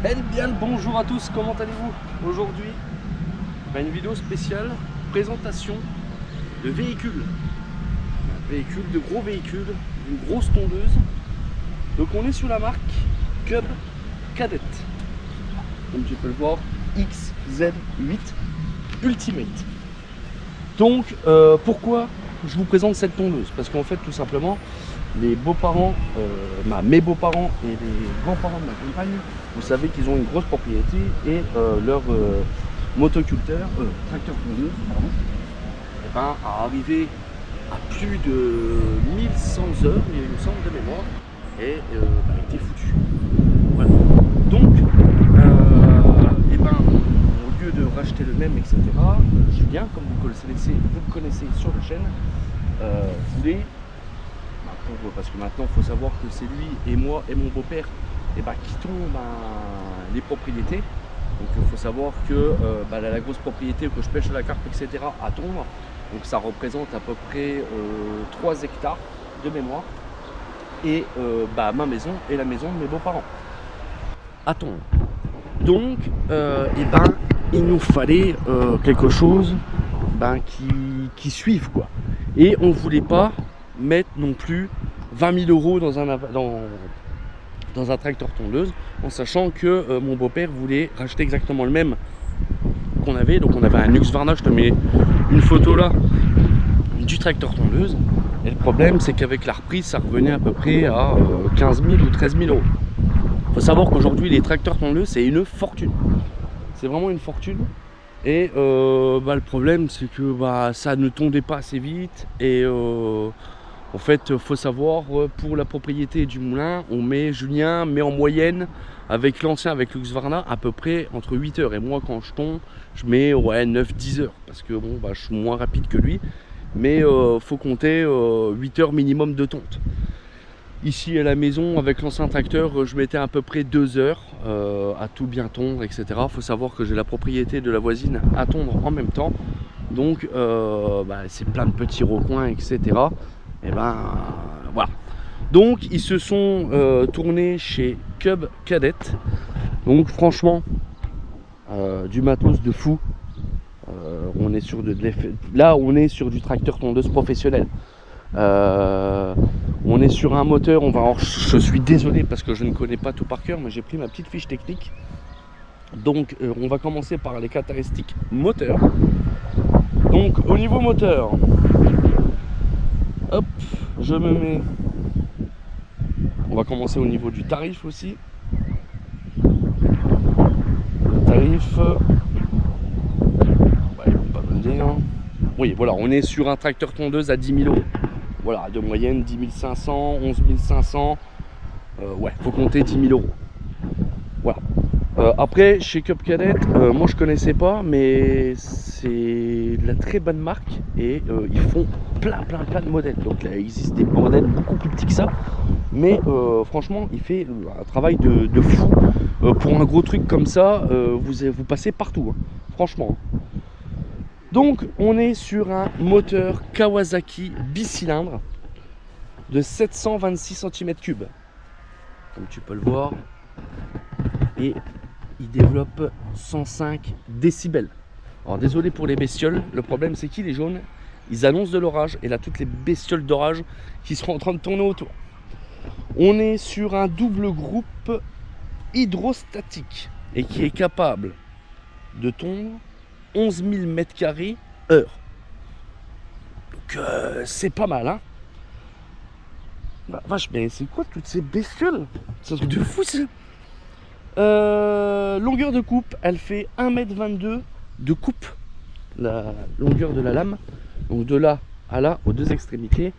Eh bien, bonjour à tous, comment allez-vous? Aujourd'hui, une vidéo spéciale, présentation de véhicules. Un véhicule, de gros véhicules, une grosse tondeuse. Donc on est sous la marque Cub Cadet. Comme tu peux le voir, XZ8 Ultimate. Donc pourquoi je vous présente cette tondeuse? Parce qu'en fait, tout simplement, les beaux-parents, mes beaux-parents et les grands-parents de ma compagne, vous savez qu'ils ont une grosse propriété et leur motoculteur, tracteur tondeuse, pardon, et ben, a arrivé à plus de 1100 heures, il me semble, de mémoire, et a été foutu. Voilà. Donc, et ben, au lieu de racheter le même, etc., Julien, comme vous le connaissez sur la chaîne, voulait, parce que maintenant il faut savoir que c'est lui et moi et mon beau-père qui tombent les propriétés. Donc il faut savoir que la grosse propriété que je pêche à la carpe, etc., à Tondre, donc ça représente à peu près 3 hectares de mémoire, et ma maison et la maison de mes beaux-parents à Tondre. Donc il nous fallait quelque chose qui suive, quoi. Et on voulait pas mettre non plus 20 000 euros dans un tracteur tondeuse, en sachant que mon beau-père voulait racheter exactement le même qu'on avait. Donc on avait un Husqvarna, je te mets une photo là du tracteur tondeuse, et le problème c'est qu'avec la reprise ça revenait à peu près à 15 000 ou 13 000 euros. Il faut savoir qu'aujourd'hui les tracteurs tondeuses c'est une fortune, c'est vraiment une fortune. Et le problème c'est que ça ne tondait pas assez vite, et en fait, il faut savoir, pour la propriété du moulin, Julien met en moyenne, avec l'ancien, avec l'Husqvarna, à peu près entre 8 heures. Et moi, quand je tombe, je mets 9-10 heures. Parce que bon, je suis moins rapide que lui. Mais faut compter 8 heures minimum de tonte. Ici, à la maison, avec l'ancien tracteur, je mettais à peu près 2 heures à tout bien tondre, etc. Il faut savoir que j'ai la propriété de la voisine à tondre en même temps. Donc, c'est plein de petits recoins, etc. Et voilà. Donc ils se sont tournés chez Cub Cadet. Donc franchement, du matos de fou. On est sur là on est sur du tracteur tondeuse professionnel. On est sur un moteur. Je suis désolé parce que je ne connais pas tout par cœur, mais j'ai pris ma petite fiche technique. Donc on va commencer par les caractéristiques moteur. Donc au niveau moteur, hop, je me mets. On va commencer au niveau du tarif aussi. Le tarif, il ne pas me dire. Oui, voilà, on est sur un tracteur tondeuse à 10 000 euros. Voilà, de moyenne 10 500, 11 500. Faut compter 10 000 euros. Voilà. Après, chez Cub Cadet, moi je connaissais pas, mais c'est de la très bonne marque, et ils font plein de modèles. Donc là, il existe des modèles beaucoup plus petits que ça, mais franchement, il fait un travail de fou. Pour un gros truc comme ça, vous passez partout, hein, franchement. Donc, on est sur un moteur Kawasaki bicylindre de 726 cm3, comme tu peux le voir, et il développe 105 décibels. Alors désolé pour les bestioles, le problème c'est qu'ils, les jaunes, ils annoncent de l'orage, et là toutes les bestioles d'orage qui seront en train de tourner autour. On est sur un double groupe hydrostatique, et qui est capable de tondre 11 000 m²/h. Donc c'est pas mal, hein. Vache, mais c'est quoi toutes ces bestioles? C'est un truc de fou, ça. Longueur de coupe, elle fait 1,22 m de coupe, la longueur de la lame. Donc de là à là, aux deux extrémités,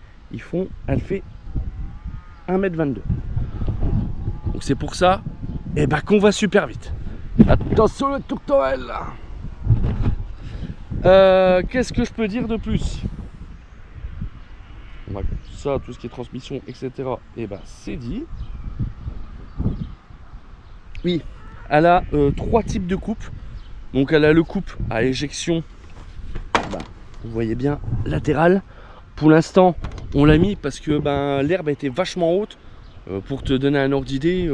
elle fait 1,22 m. Donc c'est pour ça qu'on va super vite. Attention le tourterelle. Qu'est-ce que je peux dire de plus? Ça, tout ce qui est transmission, etc. C'est dit. Oui, elle a 3 types de coupe. Donc elle a le coupe à éjection, vous voyez bien, latéral. Pour l'instant on l'a mis parce que l'herbe était vachement haute. Pour te donner un ordre d'idée,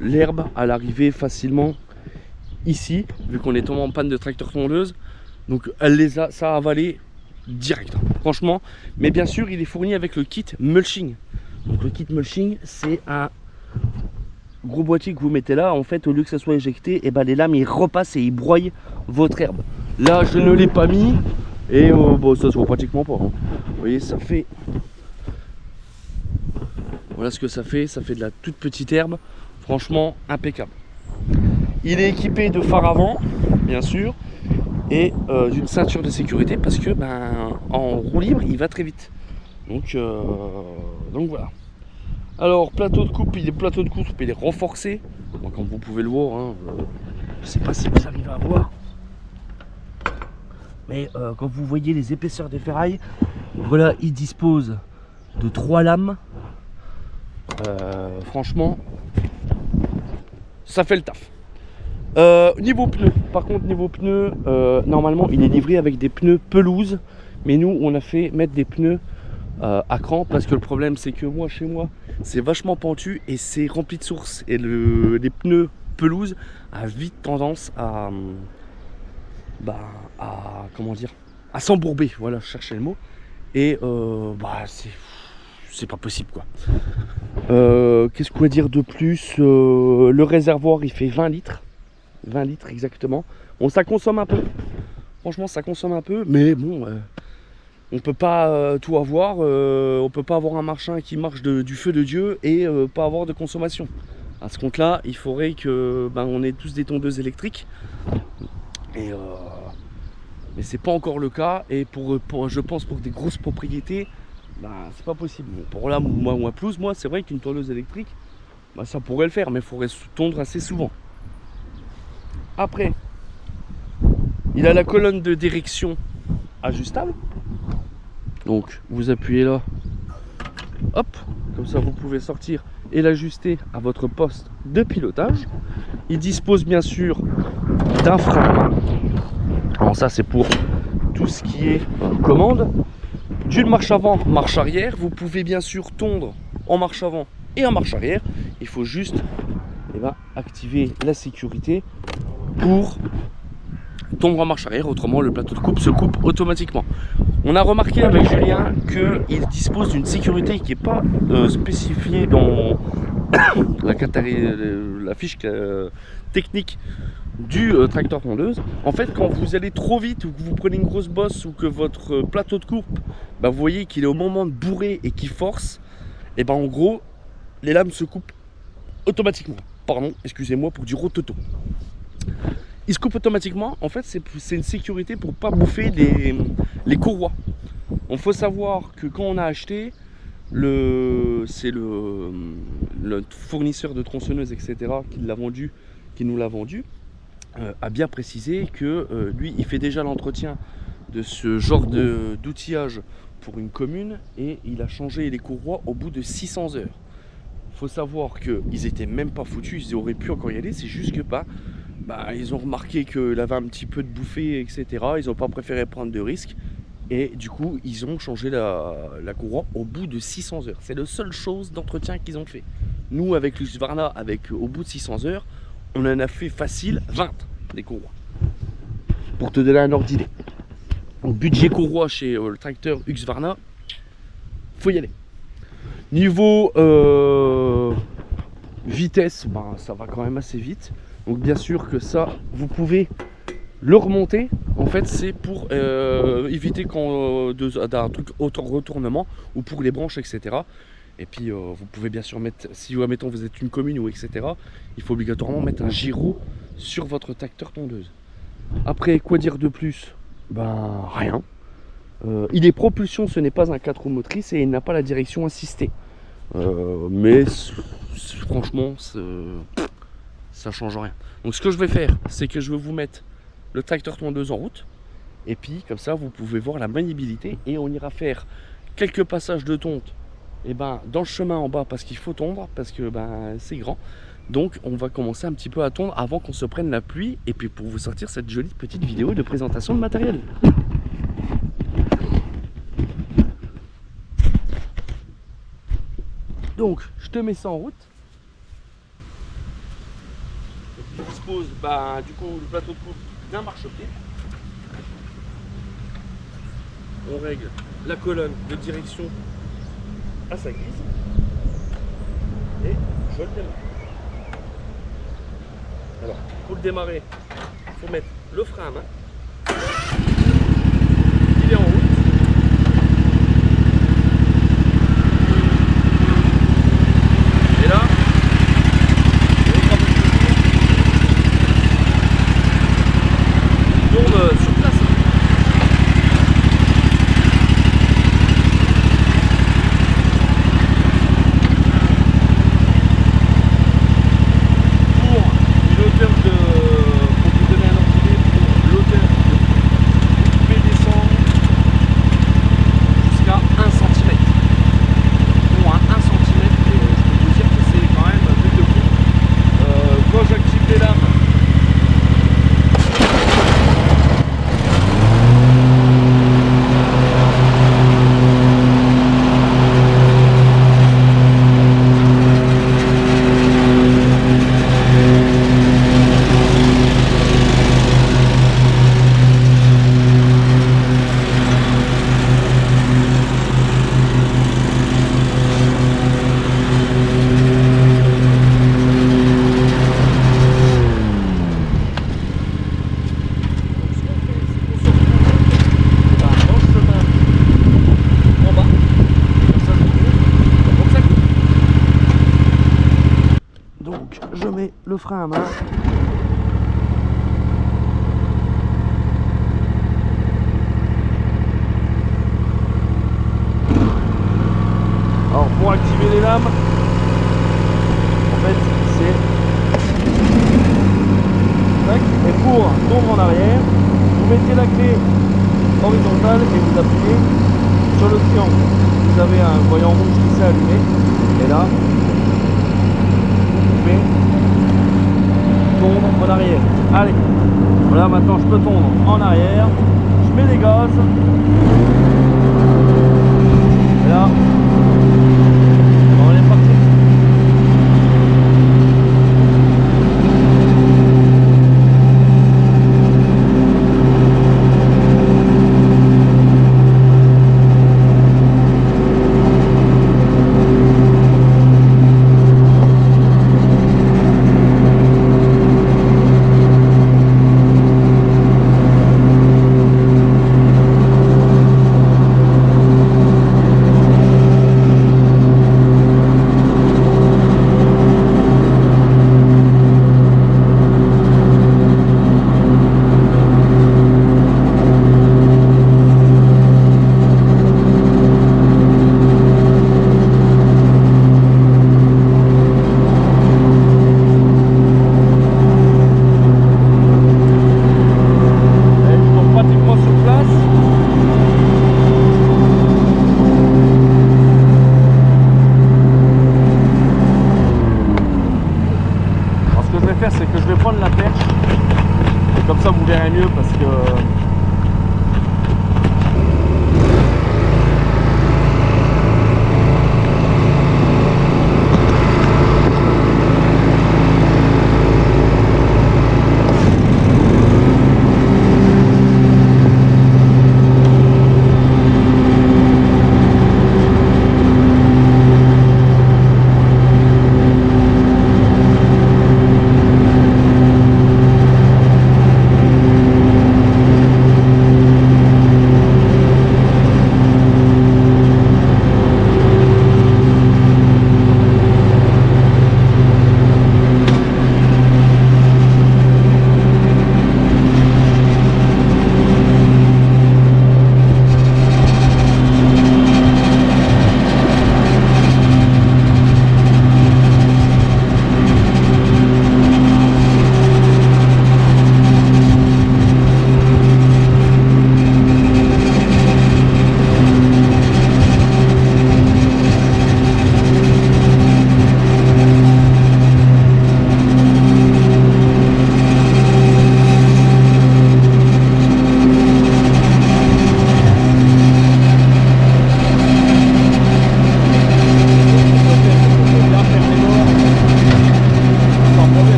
l'herbe à l'arrivée facilement ici, vu qu'on est tombé en panne de tracteur tondeuse. Donc ça a avalé direct, franchement. Mais bien sûr, il est fourni avec le kit mulching. Donc le kit mulching, c'est un gros boîtier que vous mettez là. En fait, au lieu que ça soit éjecté, et ben les lames ils repassent et ils broient votre herbe. Là, je ne l'ai pas mis et bon, ça se voit pratiquement pas. Hein. Vous voyez, ça fait. Voilà ce que ça fait de la toute petite herbe, franchement impeccable. Il est équipé de phare avant, bien sûr, et d'une ceinture de sécurité parce que en roue libre il va très vite. Donc voilà. Alors plateau de coupe, il est renforcé. Bon, comme vous pouvez le voir, hein, je sais pas si vous arrivez à voir. Mais quand vous voyez les épaisseurs des ferrailles, voilà, il dispose de 3 lames. Franchement, ça fait le taf. Niveau pneus, par contre, normalement il est livré avec des pneus pelouse, mais nous on a fait mettre des pneus à cran parce que le problème c'est que moi chez moi c'est vachement pentu et c'est rempli de sources et les pneus pelouse a vite tendance à comment dire, à s'embourber. Voilà, je cherchais le mot et c'est pas possible quoi. Qu'est-ce qu'on va dire de plus? Le réservoir il fait 20 litres exactement. Bon, ça consomme un peu, franchement ça consomme un peu, mais bon, on peut pas tout avoir. On peut pas avoir un machin qui marche du feu de Dieu et pas avoir de consommation. À ce compte là, il faudrait que on ait tous des tondeuses électriques et mais c'est pas encore le cas. Et je pense pour des grosses propriétés, c'est pas possible. Bon, pour là, moi c'est vrai qu'une tondeuse électrique, ça pourrait le faire, mais il faudrait tondre assez souvent. Après, il a la colonne de direction ajustable. Donc vous appuyez là, hop, comme ça vous pouvez sortir et l'ajuster à votre poste de pilotage. Il dispose bien sûr d'un frein. Alors ça c'est pour tout ce qui est commande. D'une marche avant, marche arrière. Vous pouvez bien sûr tondre en marche avant et en marche arrière. Il faut juste activer la sécurité pour tondre en marche arrière. Autrement, le plateau de coupe se coupe automatiquement. On a remarqué avec Julien qu'il dispose d'une sécurité qui n'est pas spécifiée dans la fiche technique du tracteur tondeuse. En fait, quand vous allez trop vite ou que vous prenez une grosse bosse ou que votre plateau de coupe, vous voyez qu'il est au moment de bourrer et qu'il force, et en gros, les lames se coupent automatiquement. Pardon, excusez-moi pour du rototo. Il se coupe automatiquement. En fait, c'est une sécurité pour pas bouffer les courroies. Il faut savoir que quand on a acheté, c'est le fournisseur de tronçonneuses, etc., qui nous l'a vendu, a bien précisé que lui, il fait déjà l'entretien de ce genre d'outillage pour une commune et il a changé les courroies au bout de 600 heures. Il faut savoir qu'ils étaient même pas foutus, ils auraient pu encore y aller, c'est juste que ils ont remarqué qu'il avait un petit peu de bouffée, etc. Ils n'ont pas préféré prendre de risques et du coup ils ont changé la courroie au bout de 600 heures. C'est la seule chose d'entretien qu'ils ont fait. Nous avec Husqvarna, au bout de 600 heures, on en a fait facile 20 des courroies. Pour te donner un ordre d'idée. Donc budget courroie chez le tracteur Husqvarna, faut y aller. Niveau vitesse, ça va quand même assez vite. Donc bien sûr que ça, vous pouvez le remonter. En fait, c'est pour éviter d'un truc auto retournement ou pour les branches, etc. Et puis vous pouvez bien sûr mettre, si admettons vous êtes une commune ou etc., il faut obligatoirement mettre un gyro sur votre tracteur tondeuse. Après, quoi dire de plus? Rien. Il est propulsion, ce n'est pas un 4 roues motrices et il n'a pas la direction assistée. Mais franchement, ça change rien. Donc ce que je vais faire, c'est que je vais vous mettre le tracteur tondeuse en route. Et puis comme ça, vous pouvez voir la maniabilité et on ira faire quelques passages de tonte dans le chemin en bas parce qu'il faut tondre, parce que c'est grand. Donc on va commencer un petit peu à tondre avant qu'on se prenne la pluie et puis pour vous sortir cette jolie petite vidéo de présentation de matériel. Donc je te mets ça en route. Je dispose du coup le plateau de coupe d'un marchepied. On règle la colonne de direction à sa guise et je le démarre. Alors pour le démarrer, il faut mettre le frein à main. Il est en route. Et là, on tourne sur place. Je mets le frein à main. Alors pour activer les lames, en fait c'est tac, et pour tourner en arrière, vous mettez la clé horizontale et vous appuyez sur le triangle. Vous avez un voyant rouge qui s'est allumé et là vous pouvez tondre en arrière. Allez, voilà, maintenant je peux tondre en arrière, je mets les gaz et là on est parti.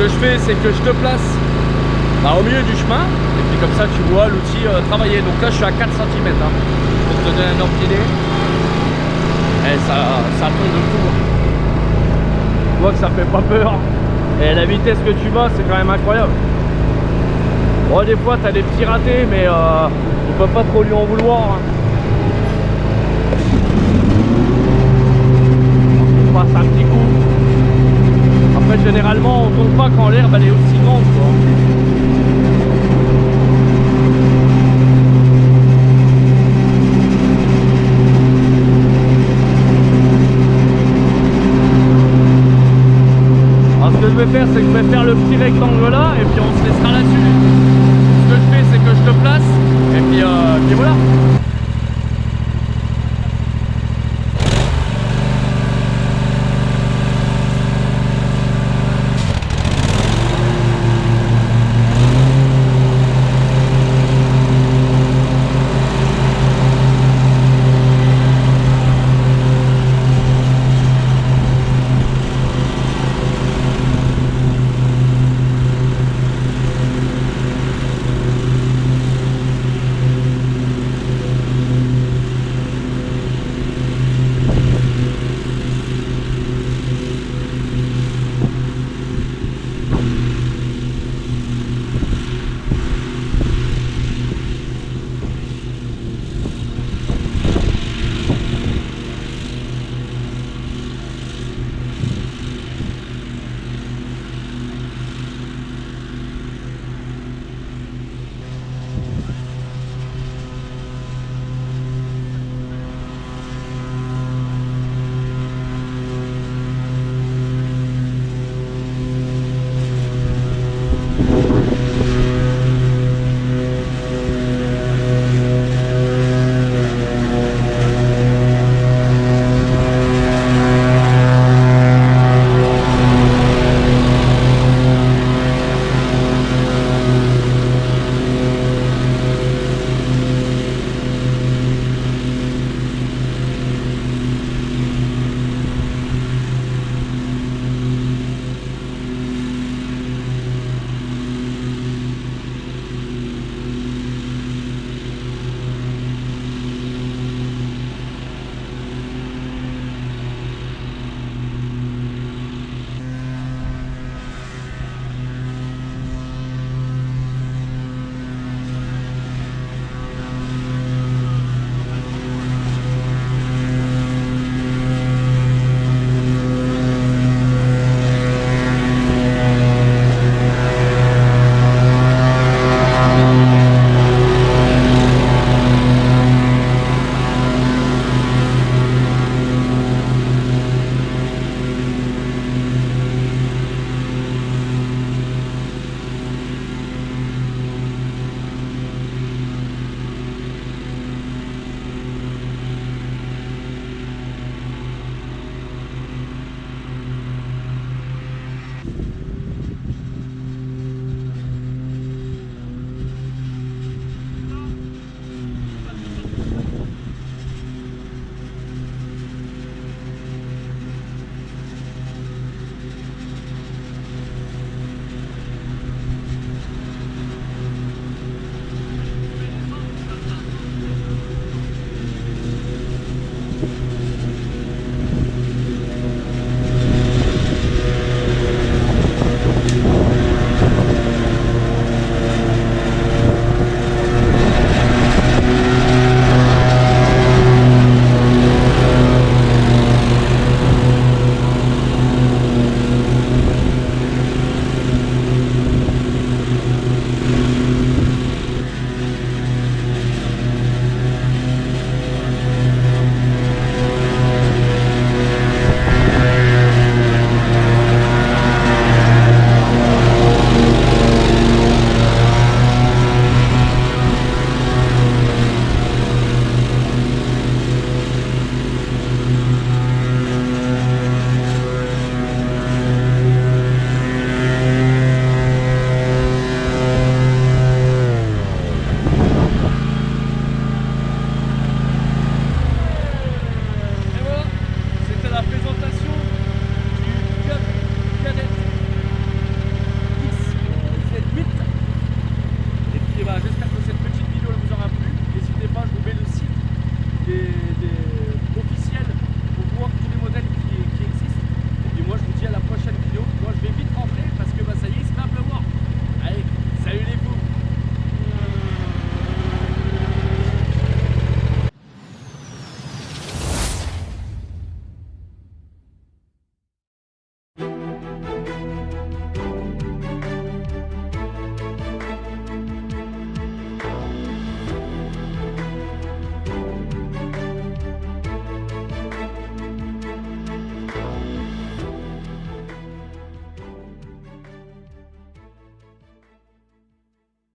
que je fais, c'est que je te place au milieu du chemin, et puis comme ça tu vois l'outil travailler. Donc là je suis à 4 cm pour te donner un ordre d'idée. Et ça tombe de fou. Tu vois que ça fait pas peur. Et la vitesse que tu vas, c'est quand même incroyable. Bon, des fois t'as des petits ratés, mais on peut pas trop lui en vouloir. On passe un petit coup. Après généralement on tombe pas quand l'herbe elle est aussi grande, quoi. Alors ce que je vais faire, c'est que je vais faire le petit rectangle là et puis on se laissera là